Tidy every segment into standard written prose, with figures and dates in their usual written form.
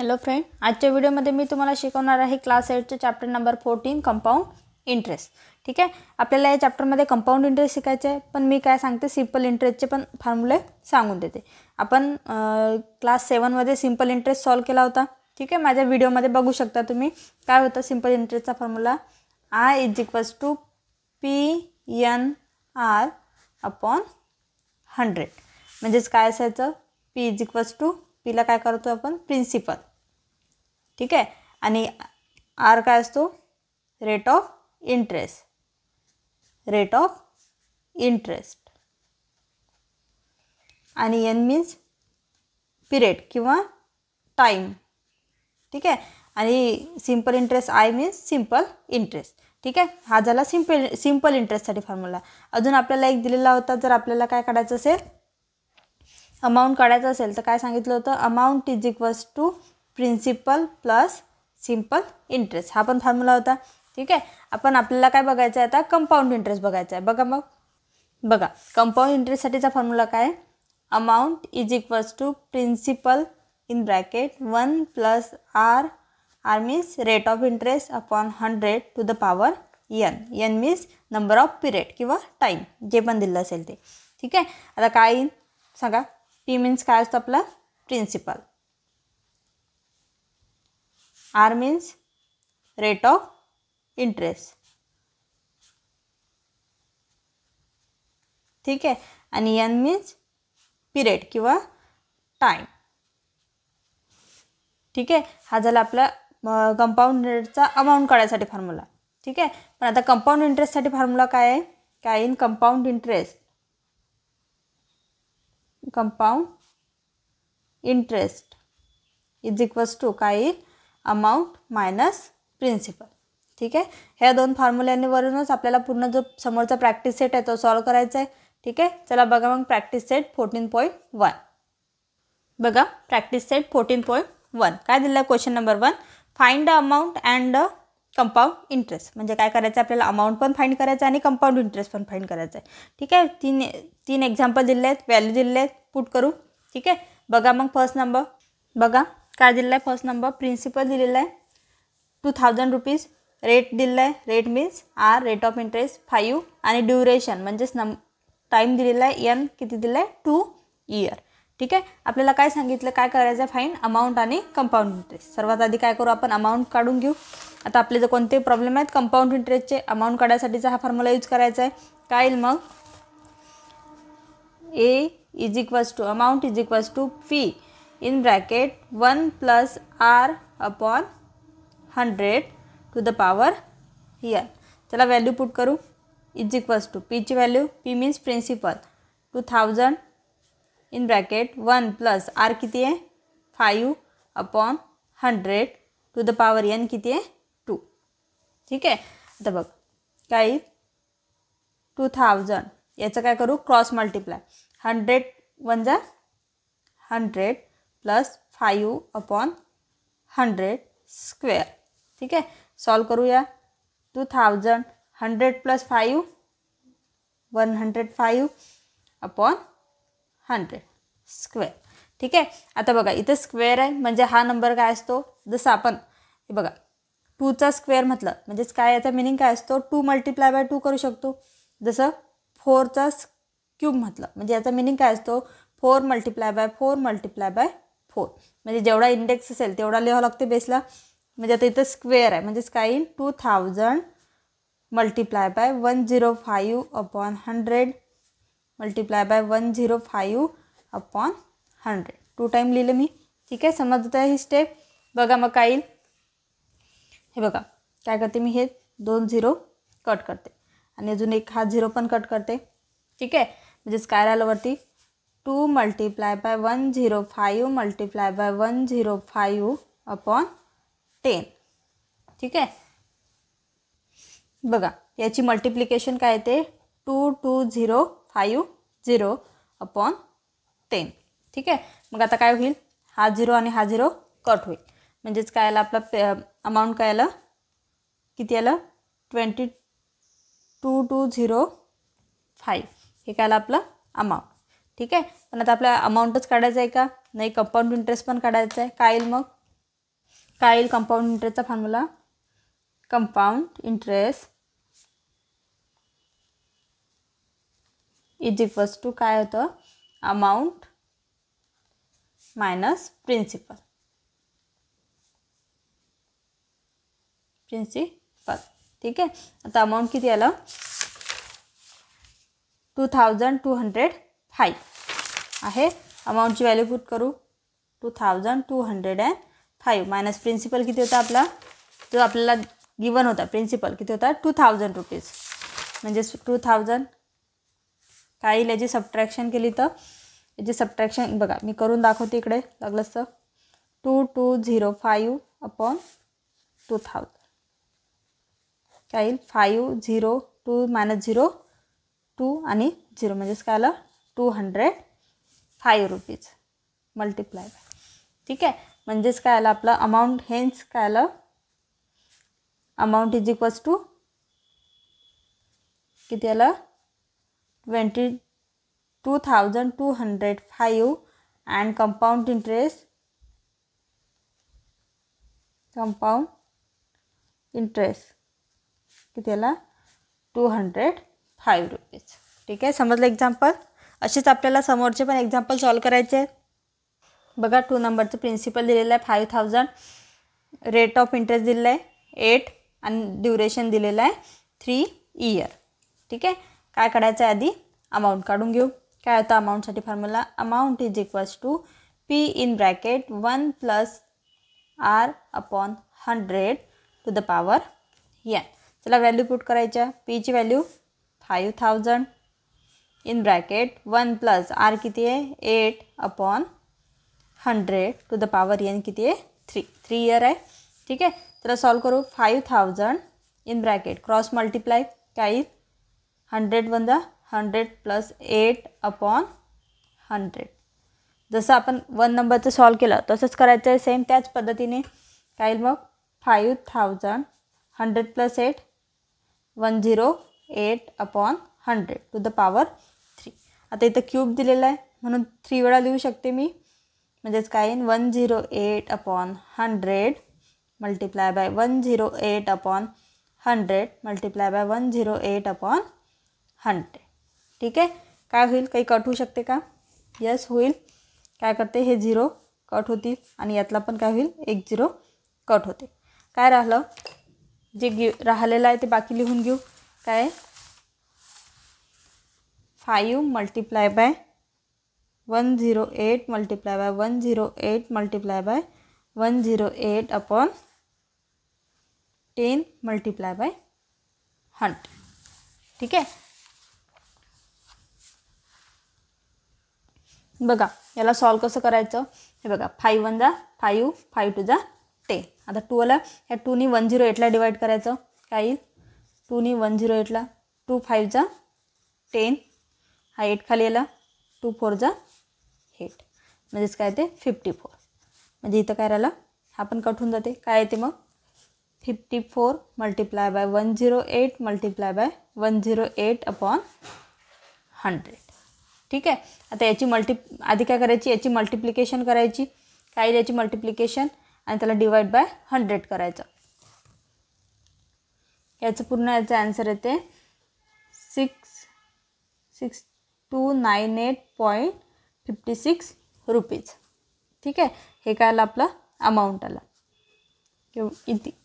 Hello friend, आजच्या व्हिडिओमध्ये मी तुम्हाला शिकवणार आहे क्लास 8चे चॅप्टर नंबर 14 कंपाऊंड इंटरेस्ट. ठीक आहे, आपल्याला या चॅप्टरमध्ये कंपाऊंड इंटरेस्ट शिकायचे आहे, पण मी काय सांगते सिंपल इंटरेस्टचे पण फॉर्म्युले सांगून देते. आपण क्लास 7मध्ये सिंपल इंटरेस्ट सॉल्व केला होता. ठीक आहे, माझ्या व्हिडिओमध्ये बघू शकता तुम्ही. काय होतं सिंपल इंटरेस्टचा फॉर्म्युला, I = PNR अपॉन 100. म्हणजेच काय असायचं, P पीला काय करतो आपण प्रिन्सिपल. ठीक आहे, आणि आर काय असतो रेट ऑफ इंटरेस्ट, आणि एन मीन्स पिरियड किंवा टाईम. ठीक आहे, आणि simple interest I means simple interest. ठीक आहे, हा झाला सिंपल इंटरेस्टसाठी फॉर्म्युला. अजून आपल्याला एक दिलेला होता, जर आपल्याला काय काढायचं असेल अमाऊंट काढायचं असेल तर काय सांगितलं होतं, amount = principal plus simple interest. हा पण फॉर्म्युला होता. ठीक आहे, आपल्याला काय बघायचं आहे आता, कंपाऊंड इंटरेस्ट बघायचा आहे. बघा कंपाऊंड इंटरेस्टसाठीचा फॉर्म्युला काय, amount = principal in bracket 1 + r means rate of interest upon 100 n. n means number of period किंवा टाईम, जे पण दिलं असेल ते. ठीक आहे, आता काय सांगा, पी मीन्स काय असतं आपला principal, r means rate of interest. ठीक आहे, आणि एन मीन्स पिरियड किंवा टाईम. ठीक आहे, हा झाला आपला कंपाऊंड इंटरेस्टचा अमाऊंट काढायसाठी फॉर्म्युला. ठीक आहे, पण आता कंपाऊंड इंटरेस्टसाठी फॉर्म्युला काय आहे, काय इन कंपाऊंड इंटरेस्ट = काय अमाऊंट मायनस प्रिन्सिपल. ठीक आहे, ह्या दोन फॉर्म्युल्यांवरूनच आपल्याला पूर्ण जो समोरचा प्रॅक्टिस सेट आहे तो सॉल्व करायचा आहे. ठीक आहे, चला बघा मग प्रॅक्टिस सेट 14.1. बघा प्रॅक्टिस सेट 14.1 काय दिलं, question number 1, find the amount and the compound interest. म्हणजे काय करायचं आपल्याला, अमाऊंट पण फाइंड करायचं आणि कंपाऊंड इंटरेस्ट पण फाइंड करायचं आहे. ठीक आहे, तीन एक्झाम्पल दिले आहेत, व्हॅल्यू दिले आहेत, पुट करू. ठीक आहे, बघा मग फर्स्ट नंबर, बघा काय दिलेलं आहे. फर्स्ट नंबर प्रिन्सिपल दिलेला आहे 2000 रुपीज, रेट दिलेला आहे, rate means r, rate of interest 5, आणि ड्युरेशन म्हणजेच टाईम दिलेला आहे एन, किती दिलं आहे 2 इयर. ठीक आहे, आपल्याला काय सांगितलं, काय करायचं आहे, फाईन अमाऊंट आणि कंपाऊंड इंटरेस्ट. सर्वात आधी काय करू आपण, अमाऊंट काढून घेऊ. आता आपले जर कोणते प्रॉब्लेम आहेत कंपाऊंड इंटरेस्टचे, अमाऊंट काढायसाठीचा हा फॉर्म्युला यूज करायचा आहे. काय येईल मग, amount P in bracket 1 + R upon 100 n. चला व्हॅल्यू पुट करू. पीची value, P means principal 2000 in bracket 1 + R किती आहे 5 अपॉन 100 n किती आहे 2. ठीक आहे, आता बघ काय 2000, याचं काय करू क्रॉस मल्टिप्लाय, 100 × 100 + 5 अपॉन 100 स्क्वेअर. ठीक आहे, सॉल्व करूया. 2000 100 + 5 105 अपॉन 100 स्क्वेअर. ठीक आहे, आता बघा इथे स्क्वेअर आहे म्हणजे हा नंबर काय असतो, जसं आपण हे बघा 2चा स्क्वेअर म्हटलं म्हणजेच काय, याचा मिनिंग काय असतो, 2 × 2 करू शकतो. जसं 4चा क्यूब म्हटलं म्हणजे याचा मिनिंग काय असतो, 4 × 4 × 4, म्हणजे जेवढा इंडेक्स असेल तेवढा लिहावं लागते बेसला. म्हणजे आता इथं स्क्वेअर आहे म्हणजेच काय येईल 2000 × 105 अपॉन 100 × 105 अपॉन 100, 2 टाईम लिहिलं मी. ठीक आहे, समजतं आहे ही स्टेप. बघा मग काय येईल, हे बघा काय करते मी, हे 2 0 कट करते आणि अजून एक हा 0 पण कट करते. ठीक आहे, म्हणजेच काय राहिलं वरती 2 × 105 × 105 अपॉन 10. ठीक आहे, बघा याची मल्टिप्लिकेशन काय येते 2250 अपॉन 10. ठीक आहे, मग आता काय होईल, हा 0 आणि हा 0 कट होईल. म्हणजेच काय आलं आपलं अमाऊंट, काय आलं किती आलं 22,205, हे काय आलं आपलं अमाऊंट. ठीक आहे, पण आता आपल्या अमाऊंटच काढायचं आहे का नाही, कंपाऊंड इंटरेस्ट पण काढायचं आहे. काय येईल मग काय येईल कंपाऊंड इंटरेस्टचा formula? Compound interest is equals to काय होतं? Amount minus principal. ठीक आहे. आता अमाऊंट किती आलं? 2205 आहे. अमाऊंटची व्हॅल्यू पुट करू. 2205 मायनस प्रिन्सिपल किती होता आपला? जो आपल्याला गिवन होता प्रिन्सिपल किती होता? 2000 रुपीज. म्हणजे 2000 काय येईल? याची सबट्रॅक्शन केली तर याची सबट्रॅक्शन बघा मी करून दाखवते इकडे लागलंच तर. 2205 अपॉन 2000 काय येईल? 5 2 मायनस 0 2 आणि 0 म्हणजेच काय आलं? 205 रुपीज मल्टिप्लाय बाय. ठीक आहे. म्हणजेच काय आलं आपलं अमाऊंट? हेन्स काय आलं? अमाऊंट इज इक्वल्स टू किती आलं? 2205 अँड कंपाऊंड इंटरेस्ट किती आला? 205 रुपीज. ठीक आहे. समजलं एक्झाम्पल? असेच आपल्याला समोरचे पण एक्झाम्पल सॉल्व करायचे आहेत. बघा 2 नंबरचं प्रिन्सिपल दिलेलं आहे 5000, रेट ऑफ इंटरेस्ट दिलेलं आहे 8 आणि ड्युरेशन दिलेलं आहे 3 इयर. ठीक आहे. काय काढायचं आहे? आधी अमाऊंट काढून घेऊ. काय होतं अमाऊंटसाठी formula? Amount is equals to P in bracket 1 plus R upon 100 to the power n. चला व्हॅल्यू पुट करायच्या. पीची value 5000 in bracket 1 plus R किती आहे? 8 upon 100 to the power n किती आहे? 3 इयर आहे. ठीक आहे. तर सॉल्व करू. 5000 इन ब्रॅकेट क्रॉस मल्टिप्लाय काय येईल? 100 वजा 100 प्लस 8 अपॉन 100. जसं आपण 1 नंबरचं सॉल्व केलं तसंच करायचं आहे सेम त्याच पद्धतीने. काय येईल मग? 5000 100 plus 8 108 upon 100 to the power 3. आता इथं क्यूब दिलेला आहे म्हणून 3 वेळा लिहू शकते मी. म्हणजेच काय येईल? 108 upon 100 multiply by 108 upon 100 multiply by 108 upon 100. ठीक आहे. काय होईल? काही कट होऊ शकते का? यस होईल. काय करते? हे 0 कट होतील आणि यातला पण काय होईल? एक 0 कट होते. काय राहिलं? जे राहिलेलं आहे ते बाकी लिहून घेऊ. काय? 5 multiply by 108 multiply by 108 multiply by 108 upon 10 multiply by 100. ठीक आहे. बघा याला सॉल्व कसं करायचं? हे बघा 5 1 जा 5 5 2 जा 10. आता 2ला ह्या 2नी 108ला डिवाईड करायचं. काय येईल? 2नी 108ला 2 5 जा 10 हा 8 खाली आला 2 4 जा 8 म्हणजेच काय ते 54. म्हणजे इथं काय राहिलं? हा पण कट होऊन जाते. काय येते मग? 54 multiply by 108 multiply by 108 upon 100. ठीक आहे. आता याची आधी काय करायची? याची मल्टिप्लिकेशन करायची. काय याची मल्टिप्लिकेशन आणि त्याला डिवाइड बाय 100 करायचं. याचं पूर्ण याचं आन्सर येते 6298.56 रुपीज. ठीक आहे. हे काय आलं? आपलं अमाऊंट आला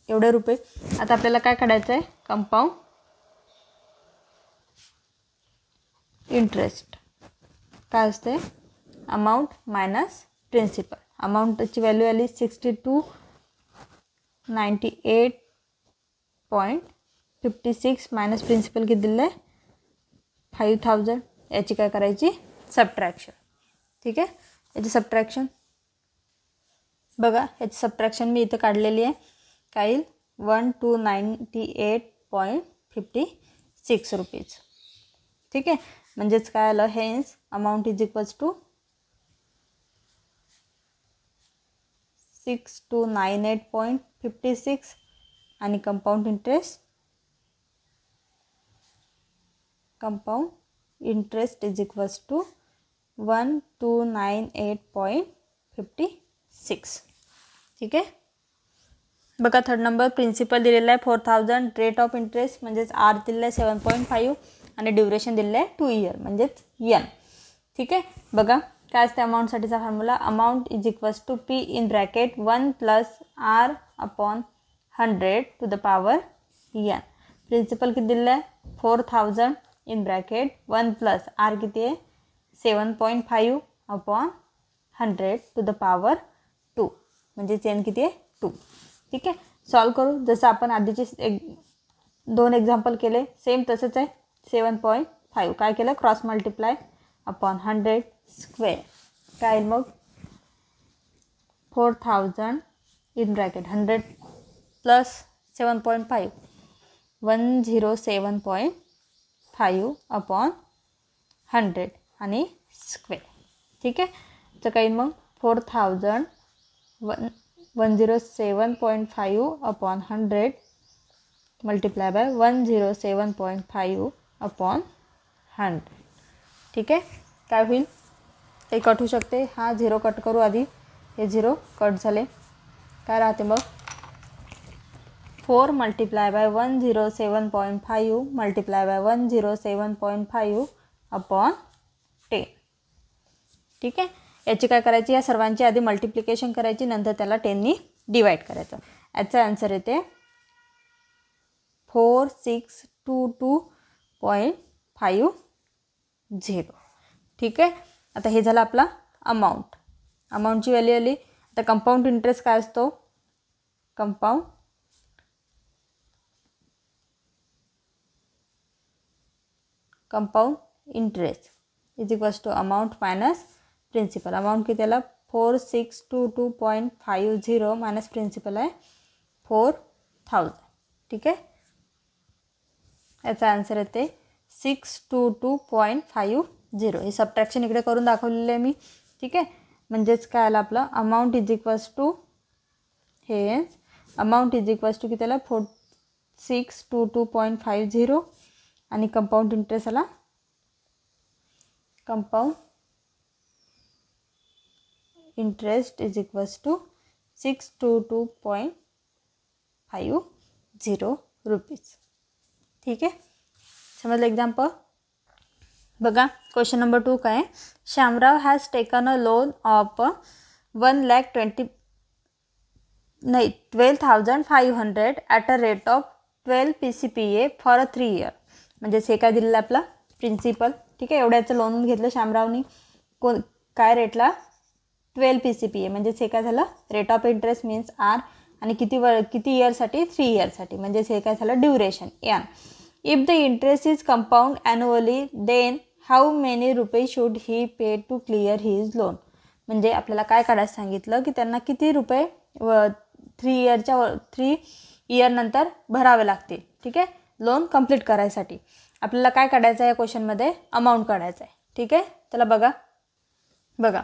एवढे रुपये. आता आपल्याला काय काढायचं आहे? Compound interest. काय असते? Amount minus principal. अमाऊंटची व्हॅल्यू आली 6298.56 मायनस प्रिन्सिपल किती दिलं आहे? 5000. याची काय करायची? सबट्रॅक्शन. ठीक आहे. याची सबट्रॅक्शन बघा. याची सबट्रॅक्शन मी इथं काढलेली आहे. काय येईल? 1298.56 रुपीज. ठीक आहे. म्हणजेच काय आलं? Hence amount is equals to 6298.56 आणि compound interest is equals to 1298.56. ठीक आहे. बघा थर्ड नंबर प्रिन्सिपल दिलेला आहे 4000, रेट ऑफ इंटरेस्ट म्हणजेच आर दिलेला आहे 7.5 आणि ड्युरेशन दिलेलं आहे 2 इयर म्हणजेच एन. ठीक आहे. बघा काय असते अमाऊंटसाठीचा formula, amount is equals to P in bracket 1 plus R upon 100 to the power N. Principal किती दिलेलं आहे 4000 इन ब्रॅकेट 1 प्लस आर किती आहे 7.5 अपॉन 100 टू द पॉवर 2 म्हणजेच एन किती आहे 2. ठीक आहे. सॉल्व करू जसं आपण आधीचे 2 एक्झाम्पल केले सेम तसंच आहे. 7.5 काय केलं क्रॉस मल्टिप्लाय अपॉन 100 स्क्वेअर काय मग 4000 इन ब्रॅकेट 100 प्लस 7.5 107.5 अपॉन 100 आणि स्क्वेअर. ठीक आहे. तर काही मग 4000 107.5 अपॉन 100 मल्टिप्लाय बाय 107.5 अपॉन 100. ठीक आहे. काय होईल ते कट होऊ शकते. हा 0 कट करू आधी. हे 0 कट झाले. काय राहते मग 4 multiply by 107.5 multiply by 107.5 upon 10. ठीक आहे. याची काय करायची या सर्वांची आधी मल्टिप्लिकेशन करायची नंतर त्याला 10नी डिवाइड करायचं. याचा आन्सर येते 4622.50. ठीक आहे. आता हे झालं आपला अमाऊंट. अमाऊंटची व्हॅल्यू आली. आता कंपाऊंड इंटरेस्ट काय असतो compound interest is equals to amount minus principal. Amount किती आला 4622.50 मायनस प्रिन्सिपल आहे 4000. ठीक आहे. याचा आन्सर येते 622.50. हे सबट्रॅक्शन इकडे करून दाखवलेलं आहे मी. ठीक आहे. म्हणजेच काय आलं आपलं अमाऊंट इज इक्वल्स टू हे अमाऊंट इज इक्वल्स टू किती आला 4622.50 आणि कंपाऊंड इंटरेस्ट आला compound interest is equals to 622.50 rupees. ठीक आहे. समजलं एक्झाम्पल. बघा क्वेश्चन नंबर 2 काय Shyamrao has taken a loan of 12,500 at a rate of 12 PCPA for a 3 year. म्हणजेच हे काय दिलेलं आपला प्रिन्सिपल. ठीक आहे. एवढ्याचं लोन घेतलं श्यामरावनी काय रेटला 12 PCPA म्हणजेच हे काय झालं rate of interest means R आणि किती इयरसाठी 3 इयरसाठी म्हणजेच हे काय झालं duration N. If the interest is compound annually then how many रुपये should he pay to clear his loan. म्हणजे आपल्याला काय काढायला सांगितलं की त्यांना किती रुपये 3 इयर नंतर भरावे लागतील. ठीक आहे. लोन कंप्लीट करायसाठी आपल्याला काय काढायचं आहे या क्वेश्चनमध्ये अमाऊंट काढायचं आहे. ठीक आहे. त्याला बघा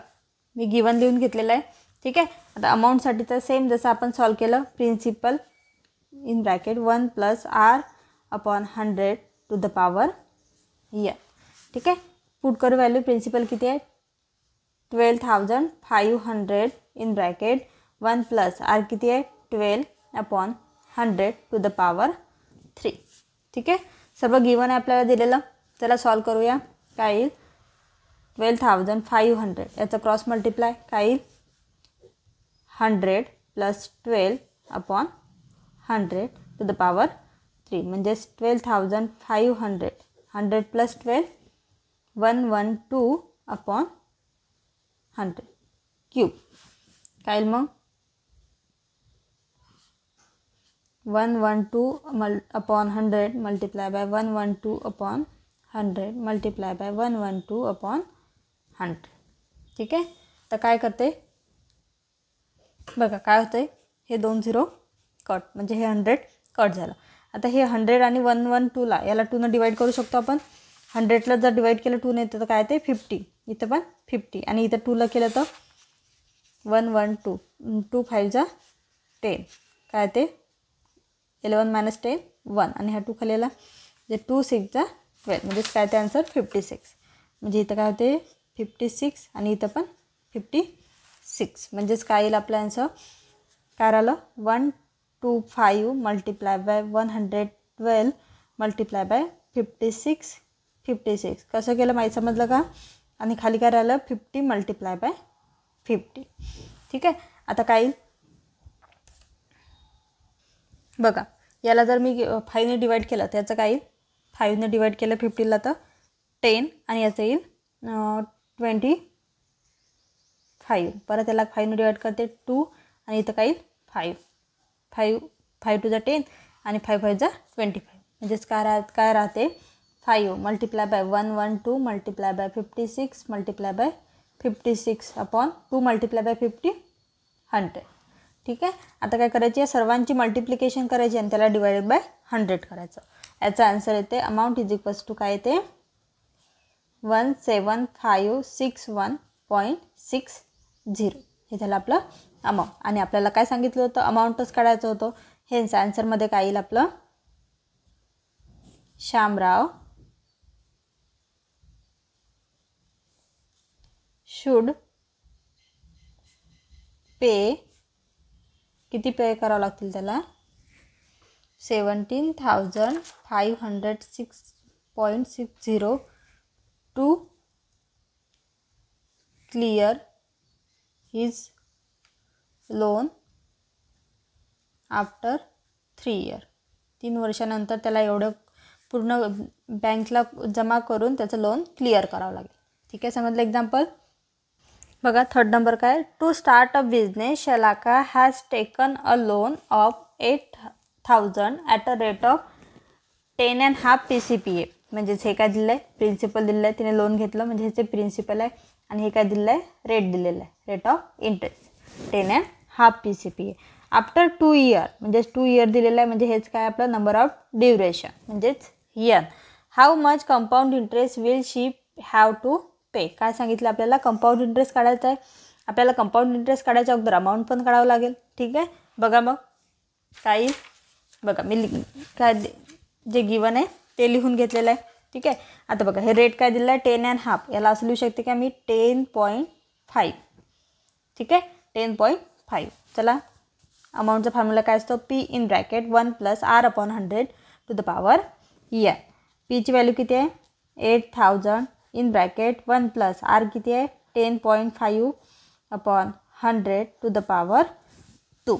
मी गिवन लिहून घेतलेलं आहे. ठीक आहे. आता अमाऊंटसाठी तर सेम जसं आपण सॉल्व केलं principal in bracket 1 plus R upon 100 to the power n. ठीक आहे. पुट करू व्हॅल्यू प्रिन्सिपल किती आहे 12,500 इन ब्रॅकेट 1 प्लस आर किती आहे 12 अपॉन 100 टू द पॉवर 3. ठीक आहे. सर्व गिवन आहे आपल्याला दिलेलं. चला सॉल्व करूया. काय येईल 12,500 याचा क्रॉस मल्टिप्लाय काय येईल 100 plus 12 upon 100 to the power 3 म्हणजेच 12,500 100 प्लस 12 112 अपॉन 100 क्यूब काय येईल मग 112 upon 100 multiply by 112 upon 100 multiply by 112 upon 100. ठीक आहे. तर काय करते बघा काय होतं हे 2 0 कट म्हणजे हे 100 कट झालं. आता हे 100 आणि 112ला याला 2 न डिवाईड करू शकतो आपण. 100ला जर डिवाईड केलं 2 ने तर काय ते 50. इथं पण 50 आणि इथं 2ला केलं तर 112 2 5 जा 10 काय ते 11 मायनस 10 1 आणि हा 2 खालीला जे 2 6 जा 12 म्हणजे काय ते आन्सर 56. म्हणजे इथं काय होते 56 आणि इथं पण 56 म्हणजेच काय येईल आपलं आन्सर काय राहिलं 125 मल्टिप्लाय बाय 112 मल्टिप्लाय बाय 56 कसं केलं माहीत समजलं का? आणि खाली काय राहिलं 50 मल्टिप्लाय बाय 50. ठीक आहे. आता काय येईल बघा, याला जर मी 5ने डिवाईड केलं तर याचं काय येईल, 5ने डिवाईड केलं 50ला तर 10 आणि याचं येईल 25. परत याला 5ने डिवाईड करते 2 आणि इथं काय येईल 5 टू द 10 आणि 5 जा 25. म्हणजेच काय राहते 5 multiply by 112 multiply by 56 multiply by 56 upon 2 multiply by 50 100. ठीक आहे. आता काय करायची, या सर्वांची मल्टिप्लिकेशन करायची आणि त्याला डिवाइडेड बाय 100 करायचं. याचा आन्सर येते अमाऊंट इज इक्वल्स टू काय येते 17561.60. हे झालं आपलं अमाऊंट. आणि आपल्याला काय सांगितलं होतं, अमाऊंटच काढायचं होतं. हेच आन्सरमध्ये काय येईल आपलं श्यामराव शुड पे, किती पे करावं लागतील त्याला 17,506.60 to clear his loan after 3 year. 3 वर्षानंतर त्याला एवढं पूर्ण बँकला जमा करून त्याचं लोन क्लिअर करावं लागेल. ठीक आहे, समजलं. एक्झाम्पल बघा, 3rd नंबर काय, to start a business Shalaka has taken a loan of 8,000 at a rate of 10.5 PCPA. म्हणजेच हे काय दिलं आहे, प्रिन्सिपल दिलेलं आहे, तिने लोन घेतलं म्हणजे ह्याचे प्रिन्सिपल आहे. आणि हे काय दिलेलं आहे, रेट दिलेलं आहे, rate of interest 10.5 PCPA. After 2 year म्हणजेच 2 इयर दिलेलं आहे, म्हणजे हेच काय आपलं नंबर ऑफ ड्युरेशन म्हणजेच N. How much compound interest will she have to pay. काय सांगितलं आपल्याला, कंपाऊंड इंटरेस्ट काढायचा आहे. आपल्याला कंपाऊंड इंटरेस्ट काढायच्या अगोदर अमाऊंट पण काढावं लागेल. ठीक आहे. बघा मग काय बघा, मी काय जे गिवन आहे ते लिहून घेतलेलं आहे. ठीक आहे. आता बघा, हे रेट काय दिलं आहे 10.5. याला असं लिहू शकते का मी 10.5. ठीक आहे, 10.5. चला, अमाऊंटचा फॉर्म्युला काय असतो, P in bracket 1 + R/100 to the power n. पीची व्हॅल्यू किती आहे 8,000 इन ब्रॅकेट 1 + R किती आहे 10.5/100 टू द पॉवर 2.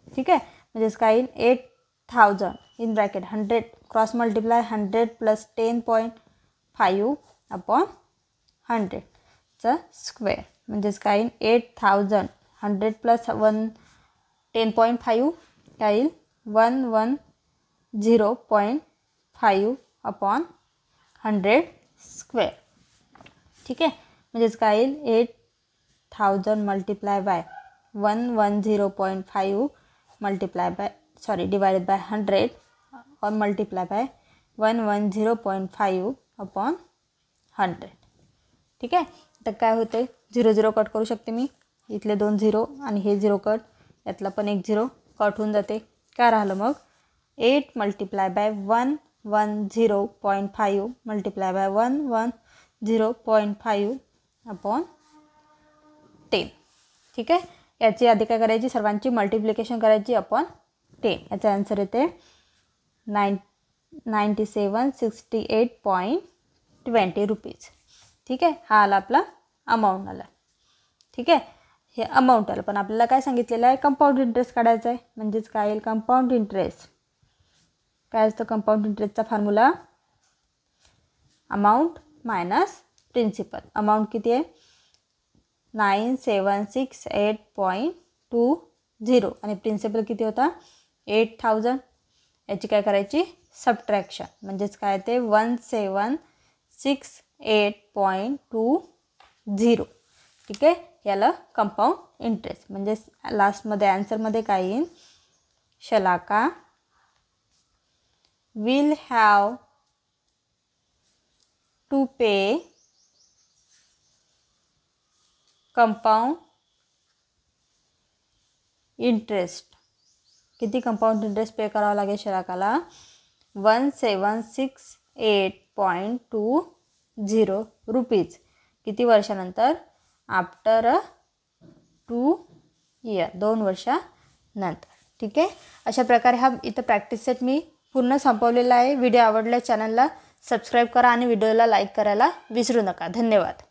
ठीक आहे. म्हणजेच काय येईल 8,000 इन ब्रॅकेट 100 क्रॉस मल्टिप्लाय 100 + 10.5/100 चा स्क्वेअर. म्हणजेच काय येईल 8,000 100 + 10.5 काय येईल 110.5/100 स्क्वेअर. ठीक आहे. म्हणजेच काय येईल 8,000 multiply by 110.5 multiply by divided by 100 और मल्टिप्लाय बाय 110.5/100. ठीक आहे. तर काय होते 0 0 कट करू शकते मी, इथले 2 0 आणि हे 0 कट, यातला पण एक 0 कट होऊन जाते. काय राहिलं मग 8 मल्टिप्लाय बाय 110.5 मल्टिप्लाय बाय 110.5/10. ठीक आहे. याची आधी काय करायची, सर्वांची मल्टिप्लिकेशन करायची अपॉन 10. याचा आन्सर येते 9768.20 रुपीज. ठीक आहे. हा आला आपला अमाऊंट आला. ठीक आहे. हे अमाऊंट आलं. पण आपल्याला काय सांगितलेलं आहे, कंपाऊंड इंटरेस्ट काढायचा आहे. म्हणजेच काय येईल कंपाऊंड इंटरेस्ट. काय असतं कंपाऊंड इंटरेस्टचा formula amount minus principal. Amount किती आहे 9768.20 आणि प्रिन्सिपल किती होता 8,000. याची काय करायची सबट्रॅक्शन. म्हणजेच काय ते 1,768.20. ठीक आहे. याला कंपाऊंड इंटरेस्ट. म्हणजे लास्टमध्ये आन्सरमध्ये काय येईल Shalaka will have to pay compound interest. किती कंपाऊंड इंटरेस्ट पे करावं लागेल शलाकाला 1,768.20 रुपीज. किती वर्षानंतर आफ्टर 2 इयर 2 वर्षानंतर. ठीक आहे. अशा प्रकारे हा इथं प्रॅक्टिस सेट मी पूर्ण संपवलेला आहे. व्हिडिओ आवडल्यास चॅनलला सबस्क्राईब करा आणि व्हिडिओला लाईक करायला विसरू नका. धन्यवाद.